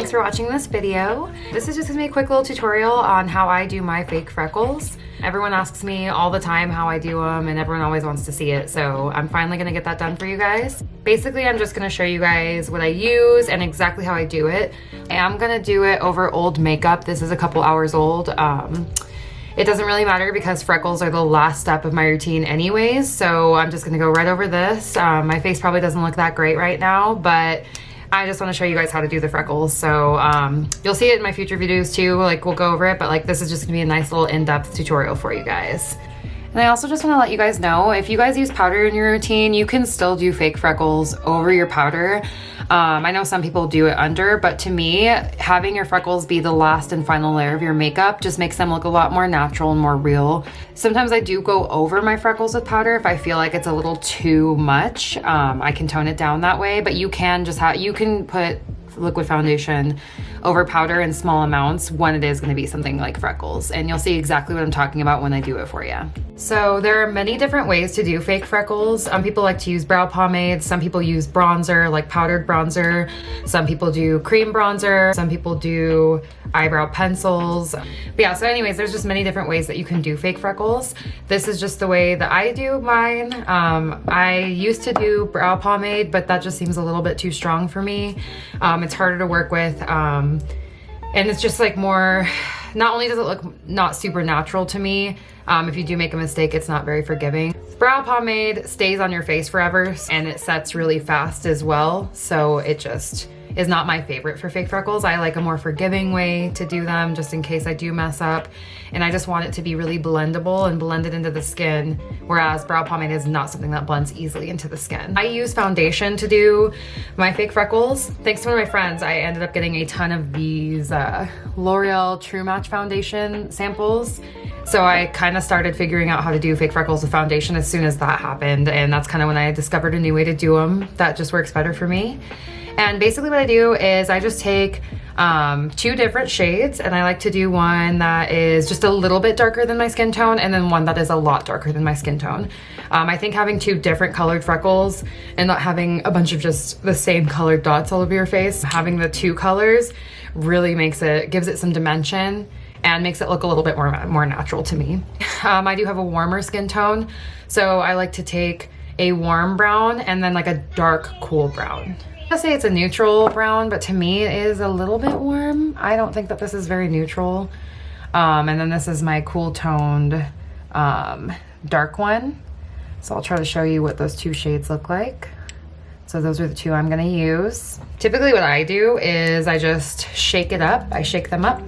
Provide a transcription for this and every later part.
thanks for watching this video. This is just gonna be a quick little tutorial on how I do my fake freckles. Everyone asks me all the time how I do them and everyone always wants to see it, so I'm finally gonna get that done for you guys. Basically, I'm just gonna show you guys what I use and exactly how I do it. I'm gonna do it over old makeup. This is a couple hours old. It doesn't really matter because freckles are the last step of my routine anyways, so I'm just gonna go right over this. My face probably doesn't look that great right now, but I just want to show you guys how to do the freckles. So you'll see it in my future videos too, like we'll go over it, but like this is just gonna be a nice little in-depth tutorial for you guys. And I also just want to let you guys know, if you guys use powder in your routine, you can still do fake freckles over your powder. I know some people do it under, but to me, having your freckles be the last and final layer of your makeup just makes them look a lot more natural and more real. Sometimes I do go over my freckles with powder if I feel like it's a little too much. I can tone it down that way, but you can just you can put liquid foundation over powder in small amounts when it is going to be something like freckles, and you'll see exactly what I'm talking about when I do it for you. So there are many different ways to do fake freckles. People like to use brow pomade, some people use bronzer, like powdered bronzer, some people do cream bronzer, some people do eyebrow pencils. But yeah, so anyways, there's just many different ways that you can do fake freckles. This is just the way that I do mine. I used to do brow pomade, but that just seems a little bit too strong for me. It's harder to work with, and it's just like more, not only does it look not super natural to me, if you do make a mistake, it's not very forgiving. Brow pomade stays on your face forever and it sets really fast as well, so it just is not my favorite for fake freckles. I like a more forgiving way to do them just in case I do mess up, and I just want it to be really blendable and blended into the skin, whereas brow pomade is not something that blends easily into the skin. I use foundation to do my fake freckles. Thanks to one of my friends, I ended up getting a ton of these L'Oreal True Match foundation samples. So I kind of started figuring out how to do fake freckles with foundation as soon as that happened, and that's kind of when I discovered a new way to do them that just works better for me. And basically what I do is I just take 2 different shades, and I like to do one that is just a little bit darker than my skin tone, and then one that is a lot darker than my skin tone. I think having 2 different colored freckles and not having a bunch of just the same colored dots all over your face, having the 2 colors really gives it some dimension and makes it look a little bit more natural to me. I do have a warmer skin tone, so I like to take a warm brown and then like a dark cool brown. I say it's a neutral brown, but to me it is a little bit warm. I don't think that this is very neutral. And then this is my cool toned dark one. So I'll try to show you what those 2 shades look like. So those are the 2 I'm gonna use. Typically what I do is I just shake it up. I shake them up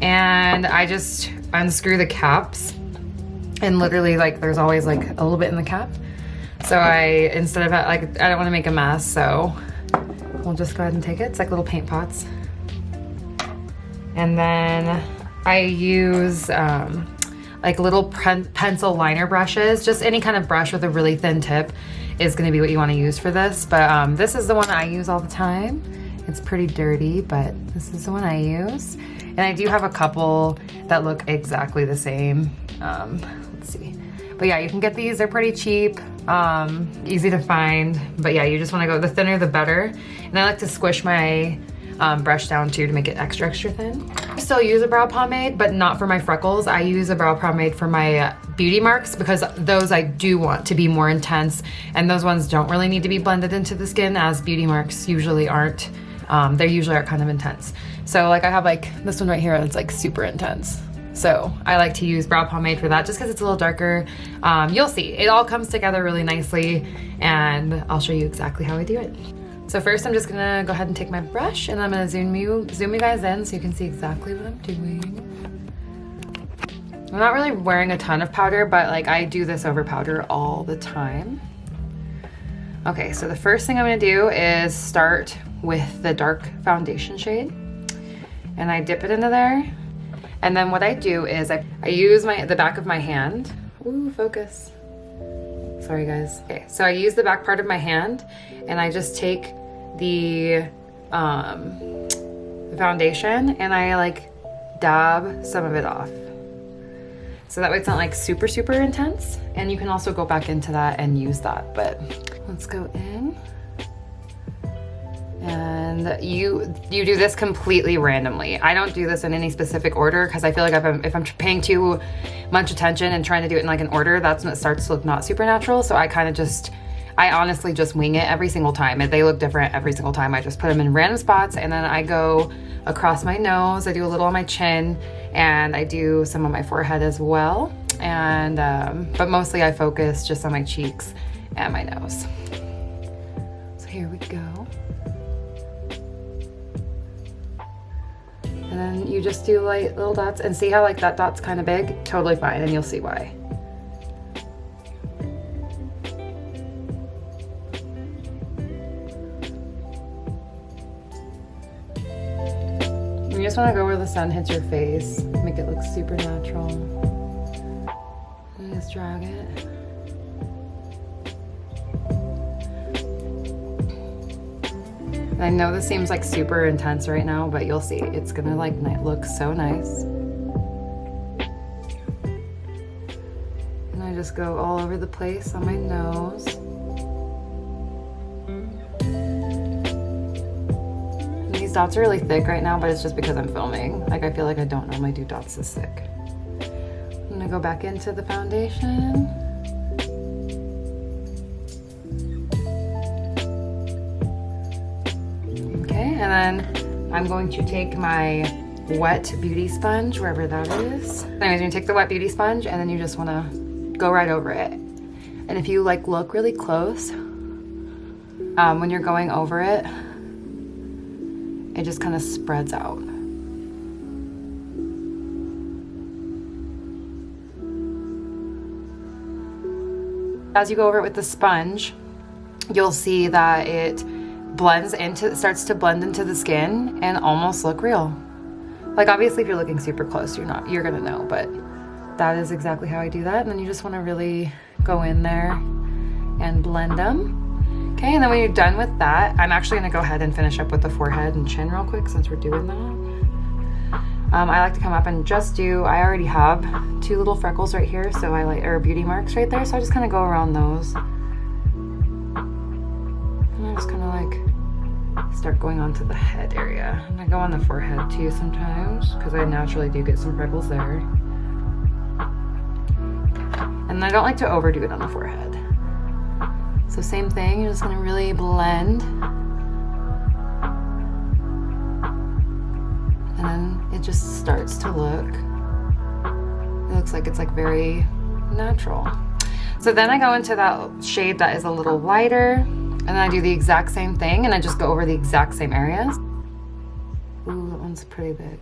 and I just unscrew the caps, and literally like there's always like a little bit in the cap. So instead of like, I don't want to make a mess, so we'll just go ahead and take it. It's like little paint pots. And then I use like little pencil liner brushes. Just any kind of brush with a really thin tip is going to be what you want to use for this. But this is the one I use all the time. It's pretty dirty, but this is the one I use. And I do have a couple that look exactly the same. Let's see. But yeah, you can get these, they're pretty cheap, easy to find. But yeah, you just wanna go, the thinner the better. And I like to squish my brush down too to make it extra thin. I still use a brow pomade, but not for my freckles. I use a brow pomade for my beauty marks, because those I do want to be more intense, and those ones don't really need to be blended into the skin, as beauty marks usually aren't. They usually are kind of intense. So like I have like this one right here that's like super intense. So I like to use brow pomade for that just because it's a little darker. You'll see, it all comes together really nicely, and I'll show you exactly how I do it. So first I'm just gonna go ahead and take my brush, and I'm gonna zoom you guys in so you can see exactly what I'm doing. I'm not really wearing a ton of powder, but like I do this over powder all the time. Okay, so the first thing I'm gonna do is start with the dark foundation shade, and I dip it into there. And then what I do is I use the back of my hand. Ooh, focus. Sorry guys. Okay, so I use the back part of my hand, and I just take the foundation and I like dab some of it off. So that way it's not like super intense, and you can also go back into that and use that. But let's go in And you do this completely randomly. I don't do this in any specific order because I feel like if I'm paying too much attention and trying to do it in like an order, that's when it starts to look not super natural. So I honestly just wing it every single time. They look different every single time. I just put them in random spots, and then I go across my nose. I do a little on my chin, and I do some on my forehead as well. And but mostly I focus just on my cheeks and my nose. So here we go. And then you just do light little dots, and see how like that dot's kind of big? Totally fine, and you'll see why. You just want to go where the sun hits your face, make it look super natural. And just drag it. I know this seems like super intense right now, but you'll see, it's gonna like look so nice. And I just go all over the place on my nose. And these dots are really thick right now, but it's just because I'm filming. Like I feel like I don't normally do dots this thick. I'm gonna go back into the foundation. And then I'm going to take my wet beauty sponge, wherever that is. Anyways, you're gonna take the wet beauty sponge, and then you just wanna go right over it. And if you like look really close, when you're going over it, it just kind of spreads out. As you go over it with the sponge, you'll see that it starts to blend into the skin and almost look real. Like obviously if you're looking super close, you're gonna know, but that is exactly how I do that. And then you just wanna really go in there and blend them. Okay, and then when you're done with that, I'm actually gonna go ahead and finish up with the forehead and chin real quick since we're doing that. I like to come up and just I already have 2 little freckles right here, so or beauty marks right there, so I just kind of go around those. And I just kind of like start going onto the head area. And I go on the forehead too sometimes, because I naturally do get some freckles there. And I don't like to overdo it on the forehead. So same thing, you're just gonna really blend. And then it just starts to look, it looks like it's like very natural. So then I go into that shade that is a little lighter, and then I do the exact same thing, and I just go over the exact same areas. Ooh, that one's pretty big.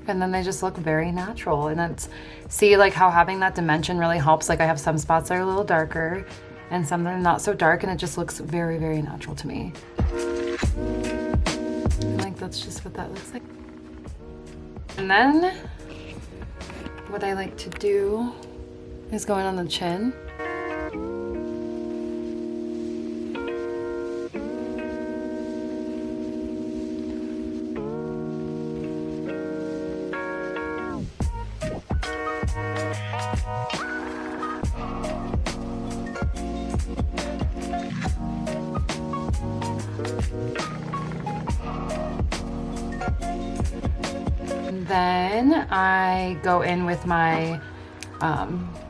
And then they just look very natural. And it's, see like how having that dimension really helps. Like I have some spots that are a little darker and some that are not so dark, and it just looks very, very natural to me. And like that's just what that looks like. And then what I like to do is go in on the chin. Then I go in with my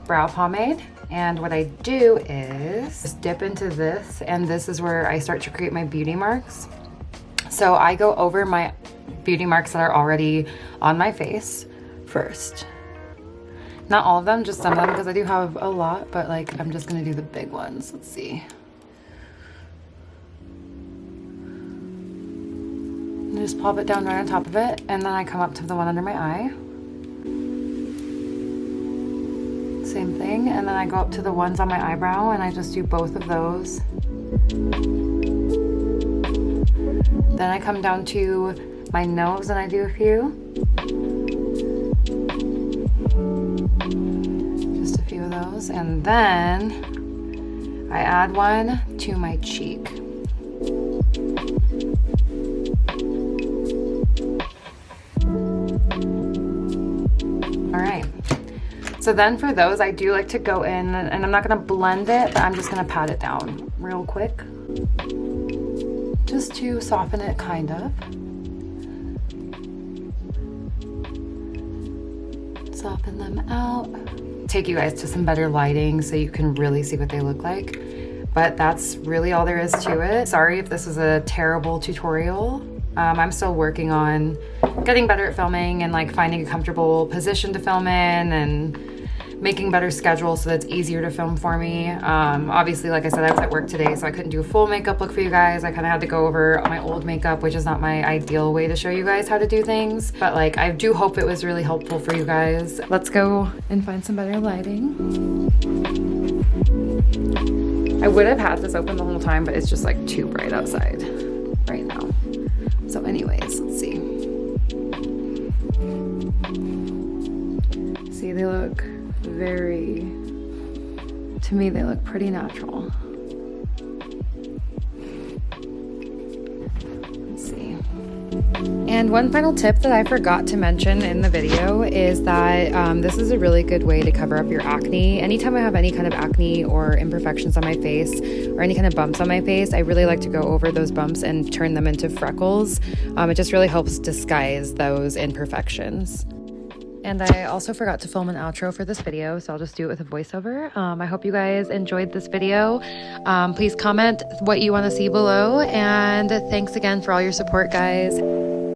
brow pomade, and what I do is just dip into this, and this is where I start to create my beauty marks. So I go over my beauty marks that are already on my face first. Not all of them, just some of them, because I do have a lot, but like I'm just gonna do the big ones. Let's see. And just pop it down right on top of it, and then I come up to the one under my eye. Same thing, and then I go up to the ones on my eyebrow and I just do both of those. Then I come down to my nose and I do a few. Just a few of those. And then I add one to my cheek. All right. So then for those, I do like to go in, and I'm not gonna blend it, but I'm just gonna pat it down real quick. Just to soften it, kind of. Soften them out. Take you guys to some better lighting so you can really see what they look like. But that's really all there is to it. Sorry if this was a terrible tutorial. I'm still working on getting better at filming and like finding a comfortable position to film in and making better schedules so that it's easier to film for me. Obviously, like I said, I was at work today, so I couldn't do a full makeup look for you guys. I kind of had to go over my old makeup, which is not my ideal way to show you guys how to do things. But like, I do hope it was really helpful for you guys. Let's go and find some better lighting. I would have had this open the whole time, but it's just like too bright outside right now. So anyways, let's see. See, they look very, to me, they look pretty natural. Let's see. And one final tip that I forgot to mention in the video is that this is a really good way to cover up your acne. Anytime I have any kind of acne or imperfections on my face or any kind of bumps on my face, I really like to go over those bumps and turn them into freckles. It just really helps disguise those imperfections. And I also forgot to film an outro for this video, so I'll just do it with a voiceover. I hope you guys enjoyed this video. Please comment what you want to see below, and thanks again for all your support, guys.